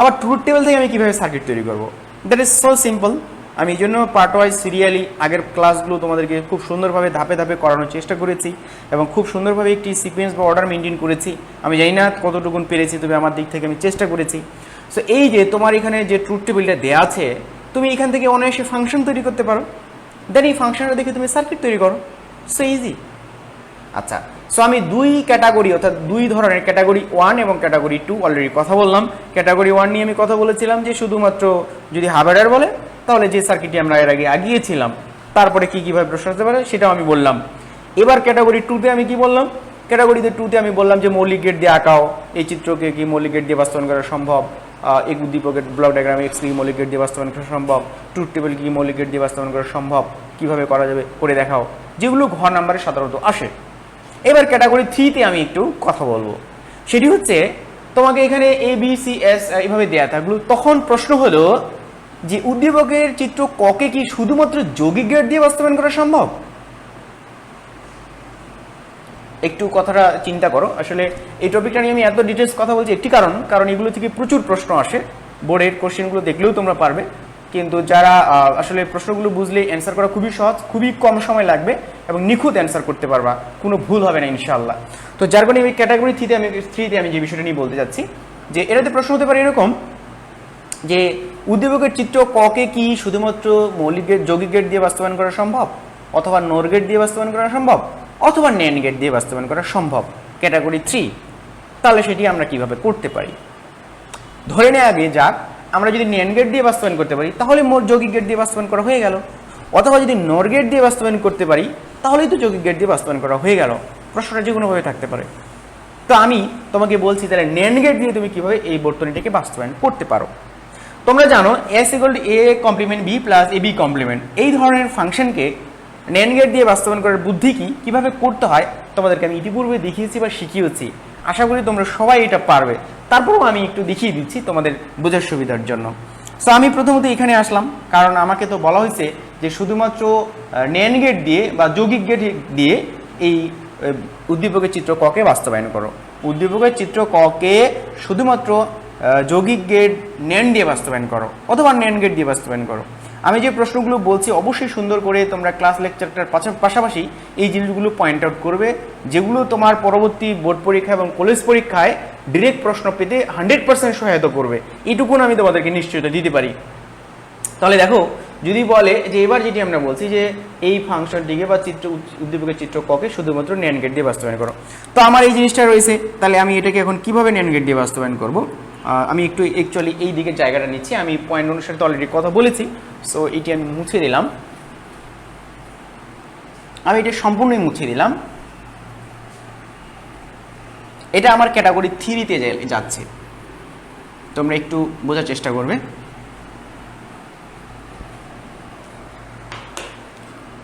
আবার ট্রুথ টেবিল থেকে আমি কিভাবে সার্কিট তৈরি করব? That is so simple. আমি এই জন্য পার্ট ওয়াইজ সিরিয়ালি আগের ক্লাসগুলো তোমাদেরকে খুব সুন্দরভাবে ধাপে ধাপে করানোর চেষ্টা করেছি এবং খুব সুন্দরভাবে একটি সিকোয়েন্স বা অর্ডার মেনটেন করেছি। আমি জানি না কতটুকুন পেরেছি, তবে আমার দিক থেকে আমি চেষ্টা করেছি। সো এই যে তোমার এখানে যে ট্রুথ টেবিলটা দেওয়া আছে, তুমি এখান থেকে অনায়াসে ফাংশন তৈরি করতে পারো, দেন এই ফাংশনটা দেখে তুমি সার্কিট তৈরি করো, সো ইজি। আচ্ছা, সো আমি দুই ক্যাটাগরি অর্থাৎ দুই ধরনের ক্যাটাগরি 1 এবং ক্যাটাগরি 2 অলরেডি কথা বললাম। ক্যাটাগরি 1 নিয়ে আমি কথা বলেছিলাম যে শুধুমাত্র যদি হাফ অ্যাডার বলে তাহলে যে সার্কিটটি আমরা এর আগে আগিয়েছিলাম, তারপরে কীভাবে প্রশ্ন আসতে পারে সেটাও আমি বললাম। এবার ক্যাটাগরি 2তে আমি কি বললাম? ক্যাটাগরিতে 2তে আমি বললাম যে মৌলিক গেট দিয়ে আঁকাও, এই চিত্রকে কি মৌলিক গেট দিয়ে বাস্তবায়ন করা সম্ভব, এক উদ্দীপকের ব্লক ডায়াগ্রাম এক্স কি মৌলিক গেট দিয়ে বাস্তবায়ন করা সম্ভব, ট্রুথ টেবিল কি মৌলিক গেট দিয়ে বাস্তবায়ন করা সম্ভব, কিভাবে করা যাবে করে দেখাও, যেগুলো ঘ নাম্বারে সাধারণত আসে। এবার ক্যাটাগরি 3তে আমি একটু কথা বলবো, সেটি হচ্ছে তোমাকে এখানে এ বি সি এস এইভাবে দেওয়া থাকলো, তখন প্রশ্ন হলো যে উদ্দীপকের চিত্র ককে কি শুধুমাত্র যৌগিক গেট দিয়ে বাস্তবায়ন করা সম্ভব? একটু কথাটা চিন্তা করো। আসলে এই টপিকটা নিয়ে আমি এত ডিটেলস কথা বলছি একটি কারণ এগুলো থেকে প্রচুর প্রশ্ন আসে, বোর্ডের কোশ্চেনগুলো দেখলেও তোমরা পারবে, কিন্তু যারা আসলে প্রশ্নগুলো বুঝলে অ্যান্সার করা খুবই সহজ, খুবই কম সময় লাগবে এবং নিখুঁত অ্যান্সার করতে পারবা, কোনো ভুল হবে না ইনশাআল্লাহ। তো যার কারণে এই ক্যাটাগরি 3তে আমি যে বিষয়টা নিয়ে বলতে যাচ্ছি যে এটাতে প্রশ্ন হতে পারে এরকম যে উদ্দীপকের চিত্র ককে কি শুধুমাত্র মৌলিক গেট যৌগিক গেট দিয়ে বাস্তবায়ন করা সম্ভব, অথবা নোর গেট দিয়ে বাস্তবায়ন করা সম্ভব, অথবা ন্যান্ড গেট দিয়ে বাস্তবায়ন করা সম্ভব, ক্যাটাগরি 3। তাহলে সেটি আমরা কিভাবে করতে পারি? ধরে নেওয়া আগে যাক আমরা যদি ন্যান্ড গেট দিয়ে বাস্তবায়ন করতে পারি তাহলে মোট যৌগিক গেট দিয়ে বাস্তবায়ন করা হয়ে গেল, অথবা যদি নোর গেট দিয়ে বাস্তবায়ন করতে পারি তাহলেই তো যৌগিক গেট দিয়ে বাস্তবায়ন করা হয়ে গেল। প্রশ্নটা যে কোনোভাবে থাকতে পারে। তো আমি তোমাকে বলছি তাহলে ন্যান্ড গেট দিয়ে তুমি কিভাবে এই বর্তনীটাকে বাস্তবায়ন করতে পারো। তোমরা জানো S equal to A complement B plus A B complement, এই ধরনের ফাংশনকে ন্যান্ড গেট দিয়ে বাস্তবায়ন করার বুদ্ধি কি, কিভাবে করতে হয় তোমাদেরকে আমি ইতিপূর্বে দেখিয়েছি বা শিখিয়েছি। আশা করি তোমরা সবাই এটা পারবে, তারপরেও আমি একটু দেখিয়ে দিচ্ছি তোমাদের বোঝার সুবিধার জন্য। সো আমি প্রথমত এখানে আসলাম, কারণ আমাকে তো বলা হয়েছে যে শুধুমাত্র ন্যান্ড গেট দিয়ে বা যৌগিক গেট দিয়ে এই উদ্দীপকের চিত্র ককে বাস্তবায়ন করো। উদ্দীপকের চিত্র ককে শুধুমাত্র যৌগিক গেট ন্যান্ড দিয়ে বাস্তবায়ন করো, অথবা ন্যান্ড গেট দিয়ে বাস্তবায়ন করো। আমি যে প্রশ্নগুলো বলছি অবশ্যই সুন্দর করে তোমরা ক্লাস লেকচারটার পাশাপাশি এই জিনিসগুলো পয়েন্ট আউট করবে, যেগুলো তোমার পরবর্তী বোর্ড পরীক্ষা এবং কলেজ পরীক্ষায় ডিরেক্ট প্রশ্ন পেতে 100% সহায়তা করবে, এইটুকুন আমি তোমাদেরকে নিশ্চয়তা দিতে পারি। তাহলে দেখো, যদি বলে যে এবার যেটি আমরা বলছি যে এই ফাংশনটিকে বা উদ্দীপকের চিত্র ককে শুধুমাত্র ন্যান্ড গেট দিয়ে বাস্তবায়ন করো, তো আমার এই জিনিসটা রয়েছে, তাহলে আমি এটাকে এখন কিভাবে ন্যান্ড গেট দিয়ে বাস্তবায়ন করব? আমি একটু অ্যাকচুয়ালি এই দিকে জায়গাটা নিচ্ছি, আমি পয়েন্ট অনুসারে তো অলরেডি কথা বলেছি। সো এটি আমি মুছে দিলাম, আমি এটা সম্পূর্ণই মুছে দিলাম। এটা আমার ক্যাটাগরি 3তে যাচ্ছে, তোমরা একটু বোঝার চেষ্টা করবে।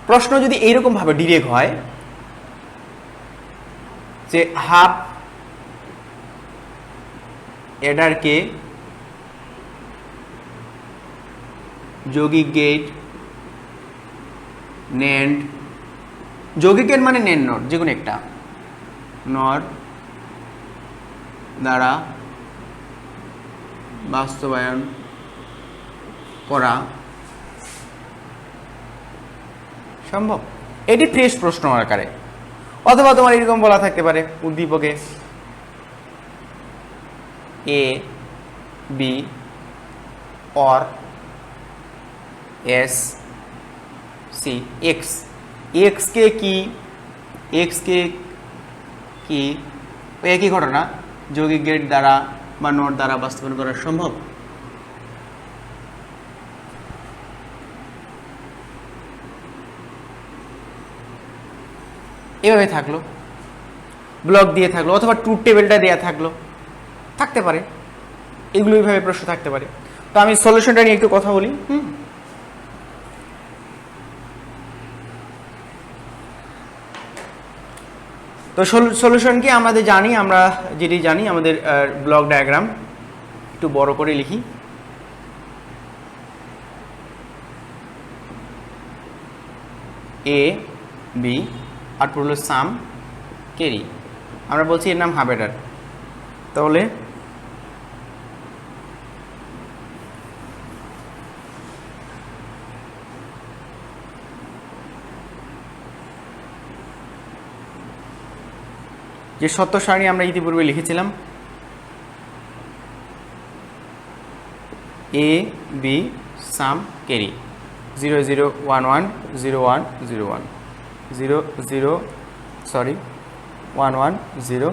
প্রশ্ন যদি এইরকম ভাবে ডিরেক্ট হয় যে হাফ অ্যাডারকে যৌগিক গেট ন্যান্ড, যৌগিক গেট মানে ন্যান্ড নট, যে কোনো একটা নট দ্বারা বাস্তবায়ন করা সম্ভব, এটি ফ্রেশ প্রশ্ন আকারে। অথবা তোমার এরকম বলা থাকতে পারে উদ্দীপকে A B or S C X, X কে কি একই ঘটনা যৌগিক গেট দ্বারা বা নট দ্বারা বাস্তবায়ন করা সম্ভব। এভাবে থাকলো, ব্লক দিয়ে থাকলো, অথবা ট্রুথ টেবিলটা দেওয়া থাকলো, থাকতে পারে, এগুলো এইভাবে প্রশ্ন থাকতে পারে। তো আমি সলিউশনটা নিয়ে একটু কথা বলি। তো সলিউশন কি আমাদের জানি, আমরা যেটি জানি আমাদের ব্লক ডায়াগ্রাম একটু বড় করে লিখি। এ বি আর হলো সাম ক্যারি, আমরা বলছি এর নাম হাফ অ্যাডার। তাহলে যে সত্য সারণী আমরা ইতিপূর্বে লিখেছিলাম A be some carry 0 0 1 1 0 1 0 1 0 0 sorry 1 1 0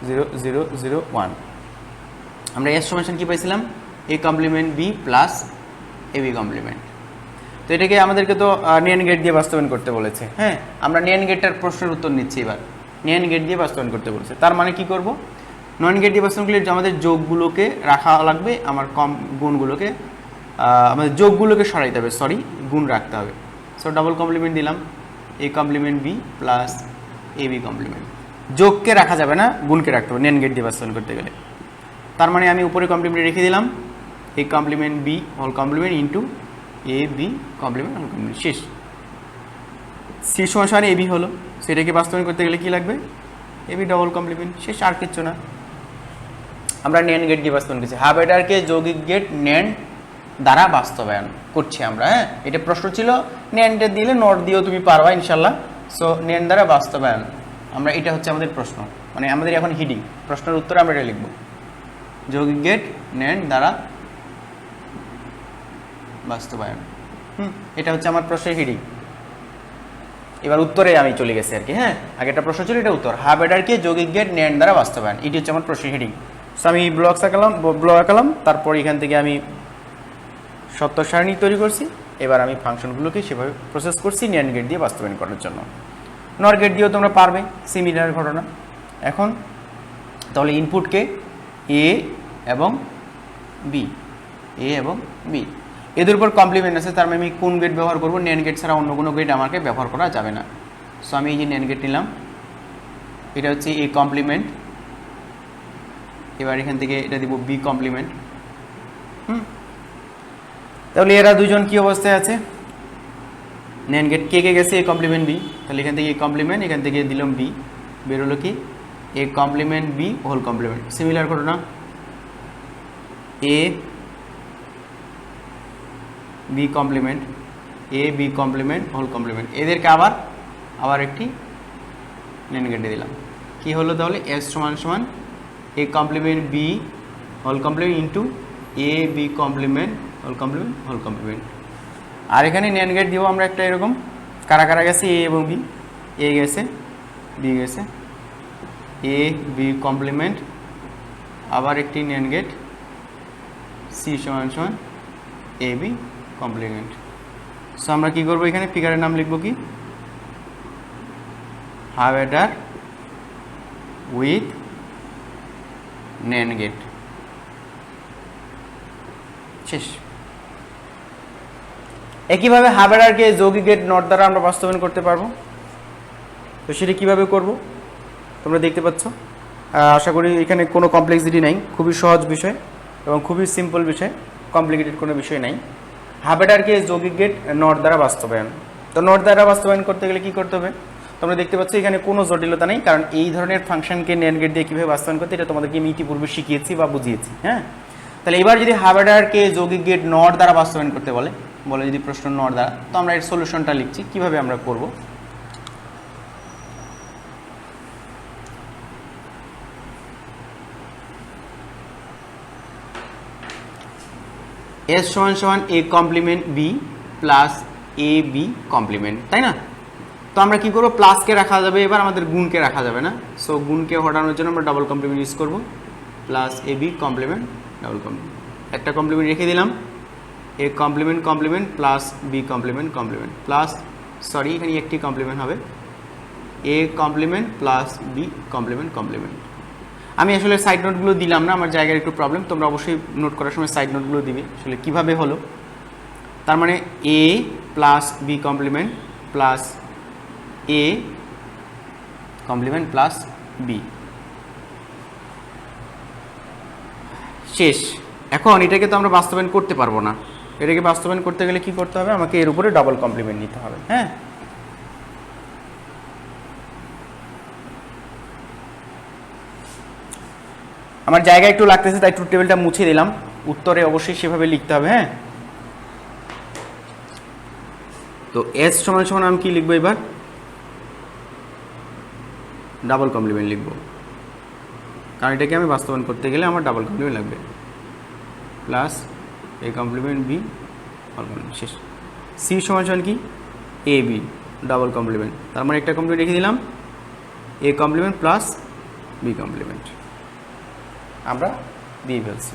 0 0 0 1। আমরা এস সমান কি পাইছিলাম A complement B plus A B complement. তো এটাকে আমাদেরকে তো NAND গেট দিয়ে বাস্তবায়ন করতে বলেছে। হ্যাঁ, আমরা NAND গেটটার প্রশ্নের উত্তর নিচ্ছি এবার। NAND গেট দিয়ে বাস্তবায়ন করতে বলেছে, তার মানে কি করব, NAND গেট দিয়ে বাস্তবায়ন করলে আমাদের যোগগুলোকে রাখা লাগবে, আমার কম গুণগুলোকে আমাদের যোগগুলোকে সরাইতে হবে, সরি গুণ রাখতে হবে। সো ডাবল কমপ্লিমেন্ট দিলাম A complement B plus A B complement. যোগকে রাখা যাবে না, গুণকে রাখতে হবে NAND গেট দিয়ে বাস্তবায়ন করতে গেলে। তার মানে আমি উপরে কমপ্লিমেন্ট রেখে দিলাম A complement B whole complement into A B complement whole complement, শেষ। সি সমান এ বি হলো, সেটাকে বাস্তবায়ন করতে গেলে কি লাগবে এ বি ডবল কমপ্লিমেন্ট, শেষ, আর কিচ্ছু না। আমরা NAND গেট দিয়ে বাস্তবায়ন করছি, হাফ অ্যাডারকে যৌগিক গেট NAND দ্বারা বাস্তবায়ন করছি আমরা। হ্যাঁ, এটা প্রশ্ন ছিল, NAND দিলে নট দিয়েও তুমি পারবা ইনশাল্লাহ। সো NAND দ্বারা বাস্তবায়ন, আমরা এটা হচ্ছে আমাদের প্রশ্ন, মানে আমাদের এখন হিডিং, প্রশ্নের উত্তরে আমরা এটা লিখব যৌগিক গেট NAND দ্বারা বাস্তবায়ন। এটা হচ্ছে আমার প্রশ্নের হিডিং। এবার উত্তরে আমি চলে গেছি আর কি। হ্যাঁ, আগে একটা প্রশ্ন ছিল, এটা উত্তর, হাফ অ্যাডারকে যৌগিক গেট NAND দ্বারা বাস্তবায়ন, এটি হচ্ছে আমার প্রশ্নের হিডিং। সো আমি ব্লক আঁকালাম, তারপর এখান থেকে আমি সত্য সারণী তৈরি করছি। এবার আমি ফাংশনগুলোকে সেভাবে প্রসেস করছি NAND গেট দিয়ে বাস্তবায়ন করার জন্য। নর গেট দিয়েও তোমরা পারবে, সিমিলার ঘটনা। এখন তাহলে ইনপুটকে এ এবং বি, এ এবং বি, এদের উপর কমপ্লিমেন্ট আছে, তার মানে আমি কোন গেট ব্যবহার করবো, NAND গেট ছাড়া অন্য কোনো গেট আমাকে ব্যবহার করা যাবে না। সো আমি এই যে NAND গেট নিলাম, এটা হচ্ছে এ কমপ্লিমেন্ট, এবার এখান থেকে এটা দিব বি কমপ্লিমেন্ট। তাহলে এরা দুজন কি অবস্থায় আছে, NAND গেট কে গেছে এ কমপ্লিমেন্ট বি, তাহলে এখান থেকে এ কমপ্লিমেন্ট, এখান থেকে দিলাম বি, বেরোলো কি A complement B whole complement. Similar ঘটনা, A B complement, A B complement whole complement, এদেরকে আবার একটি NAND গেটে দিলাম। কি হলো তাহলে এস সমান A complement B whole complement into A B complement whole complement whole complement. আর এখানে NAND গেট দিব আমরা একটা এরকম, কারা কারা গেছে এ এবং বি, এ গেছে বি গেছে, এ বি কমপ্লিমেন্ট, আবার একটি NAND গেট সি সমান এ বি কমপ্লিমেন্ট। সো আমরা কি করবো, এখানে ফিগারের নাম লিখবো কি half adder with NAND gate, শেষ। একইভাবে হাফ অ্যাডারকে যৌগিক গেট নট দ্বারা আমরা বাস্তবায়ন করতে পারবো। তো সেটা কীভাবে করব তোমরা দেখতে পাচ্ছ। আশা করি এখানে কোনো কমপ্লেক্সিটি নাই, খুবই সহজ বিষয় এবং খুবই সিম্পল বিষয়, কমপ্লিকেটেড কোনো বিষয় নাই। হাফ অ্যাডারকে যৌগিক গেট নট দ্বারা বাস্তবায়ন, তো নট দ্বারা বাস্তবায়ন করতে গেলে কী করতে হবে, তোমরা দেখতে পাচ্ছ এখানে কোনো জটিলতা নেই, কারণ এই ধরনের ফাংশনকে NAND গেট দিয়ে কীভাবে বাস্তবায়ন করতে এটা তোমাদেরকে আমি ইতিপূর্বে শিখিয়েছি বা বুঝিয়েছি। হ্যাঁ, তাহলে এবার যদি হাফ অ্যাডারকে যৌগিক গেট নট দ্বারা বাস্তবায়ন করতে বলে যদি প্রশ্ন নট দ্বারা, তো আমরা এর সলিউশনটা লিখছি, কিভাবে আমরা করব। এস সমান A complement B plus A B complement, তাই না? তো আমরা কি করবো, প্লাসকে রাখা যাবে, এবার আমাদের গুণকে রাখা যাবে না। সো গুণকে হটানোর জন্য আমরা ডাবল কমপ্লিমেন্ট ইউজ করবো, plus A B complement double complement, একটা কমপ্লিমেন্ট রেখে দিলাম, A complement complement plus B complement complement plus, sorry এখানে একটি কমপ্লিমেন্ট হবে, A complement plus B complement complement. আমি আসলে সাইড নোটগুলো দিলাম না, আমার জায়গার একটু প্রবলেম, তোমরা অবশ্যই নোট করার সময় সাইড নোটগুলো দিবে আসলে কীভাবে হলো। তার মানে A plus B complement plus A complement plus B, শেষ। এখন এটাকে তো আমরা বাস্তবায়ন করতে পারবো না, এটাকে বাস্তবায়ন করতে গেলে কি করতে হবে, আমাকে এর উপরে ডাবল কমপ্লিমেন্ট নিতে হবে। হ্যাঁ, আমার জায়গা একটু লাগতেছে তাই ট্রুথ টেবিলটা মুছে দিলাম, উত্তরে অবশ্যই সেভাবে লিখতে হবে। হ্যাঁ, তো এস সমান আমি কি লিখবো, এবার ডাবল কমপ্লিমেন্ট লিখবো, কারণ এটাকে আমি বাস্তবায়ন করতে গেলে আমার ডাবল কমপ্লিমেন্ট লাগবে, প্লাস এ কমপ্লিমেন্ট বি হল কমপ্লিমেন্ট শেষ। সি সমান কি এ বি ডাবল কমপ্লিমেন্ট, তার মানে একটা কমপ্লিমেন্ট রেখে দিলাম A complement plus B complement আমরা দিয়ে ফেলছি।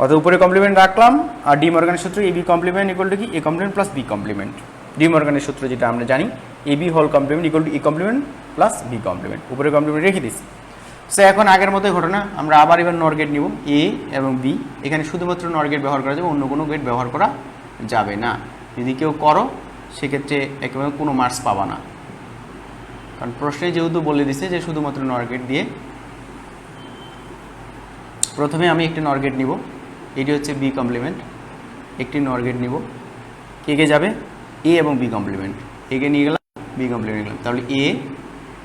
অর্থাৎ উপরে কমপ্লিমেন্ট রাখলাম আর ডি মর্গানের সূত্র A B complement equal to কি A complement plus B complement. De মর্গানের সূত্র যেটা আমরা জানি A B whole complement equal to A complement plus B complement, উপরে কমপ্লিমেন্ট রেখে দিচ্ছি। সো এখন আগের মতোই ঘটনা, আমরা আবার এবার নর গেট নিব এ এবং বি। এখানে শুধুমাত্র নর গেট ব্যবহার করা যাবে, অন্য কোনো গেট ব্যবহার করা যাবে না। যদি কেউ করো সেক্ষেত্রে একেবারে কোনো মার্কস পাবা না, কারণ প্রশ্নে যেহেতু বলে দিছে যে শুধুমাত্র নর গেট দিয়ে। প্রথমে আমি একটি নর গেট নিব, এটি হচ্ছে বি কমপ্লিমেন্ট। একটি নর গেট নিব, কে যাবে এ এবং বি কমপ্লিমেন্ট, একে নিয়ে গেলাম বি কমপ্লিমেন্ট গেলাম, তাহলে A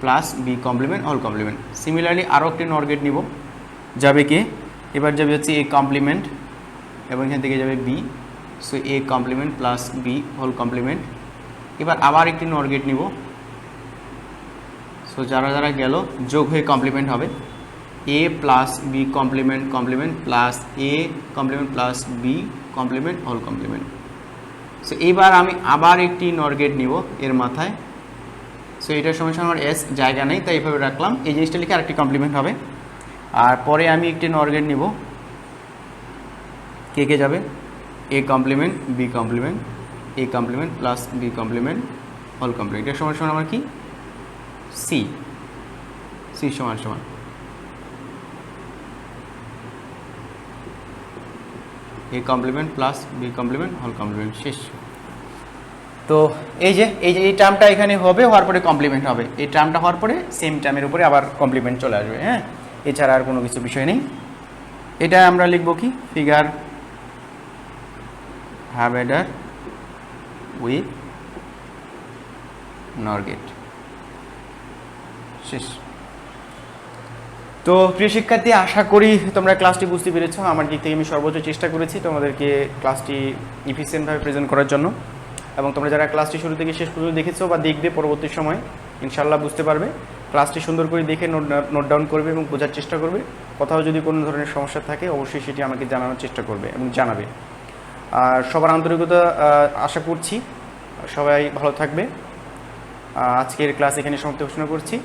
plus B complement whole complement. Similarly আরও একটি নর গেট নিব, যাবে কে এবার যাবে হচ্ছে এ কমপ্লিমেন্ট এবং এখান থেকে যাবে B, so A complement plus B whole complement. এবার আবার একটি নর গেট নিব, সো যারা যারা গেল যোগ হয়ে কমপ্লিমেন্ট হবে A plus B complement complement plus A complement plus B complement whole complement. So এইবার আমি আবার একটি নর গেট নিব এর মাথায়, সো এটার সমস্যা আমার এস জায়গা নেই তাই এইভাবে রাখলাম, এই জিনিসটা লিখে আরেকটি কমপ্লিমেন্ট হবে। আর পরে আমি একটি নর গেট নিব, কে যাবে A complement B complement A complement plus B complement whole complement. এটার সমস্যা আমার কি সি, সি সমান সমান A complement plus B complement whole complement শেষ। তো এই টার্মটা এখানে হবে, হওয়ার পরে কমপ্লিমেন্ট হবে, এই টার্মটা হওয়ার পরে সেম টার্মের উপরে আবার কমপ্লিমেন্ট চলে আসবে। হ্যাঁ, এছাড়া আর কোনো কিছু বিষয় নেই। এটা আমরা লিখব কি ফিগার হ্যাভ এডার উইথ নর গেট শেষ। তো প্রিয় শিক্ষার্থী, আশা করি তোমরা ক্লাসটি বুঝতে পেরেছো। আমার দিক থেকে আমি সর্বোচ্চ চেষ্টা করেছি তোমাদেরকে ক্লাসটি ইফিসিয়েন্টভাবে প্রেজেন্ট করার জন্য, এবং তোমরা যারা ক্লাসটি শুরু থেকে শেষ পর্যন্ত দেখেছো বা দেখবে পরবর্তী সময় ইনশাআল্লাহ বুঝতে পারবে। ক্লাসটি সুন্দর করে দেখে নোট ডাউন করবে এবং বোঝার চেষ্টা করবে। কোথাও যদি কোনো ধরনের সমস্যা থাকে অবশ্যই সেটি আমাকে জানানোর চেষ্টা করবে এবং জানাবে। আর সবার আন্তরিকতা আশা করছি, সবাই ভালো থাকবে। আজকের ক্লাস এখানে সমাপ্তি ঘোষণা করছি।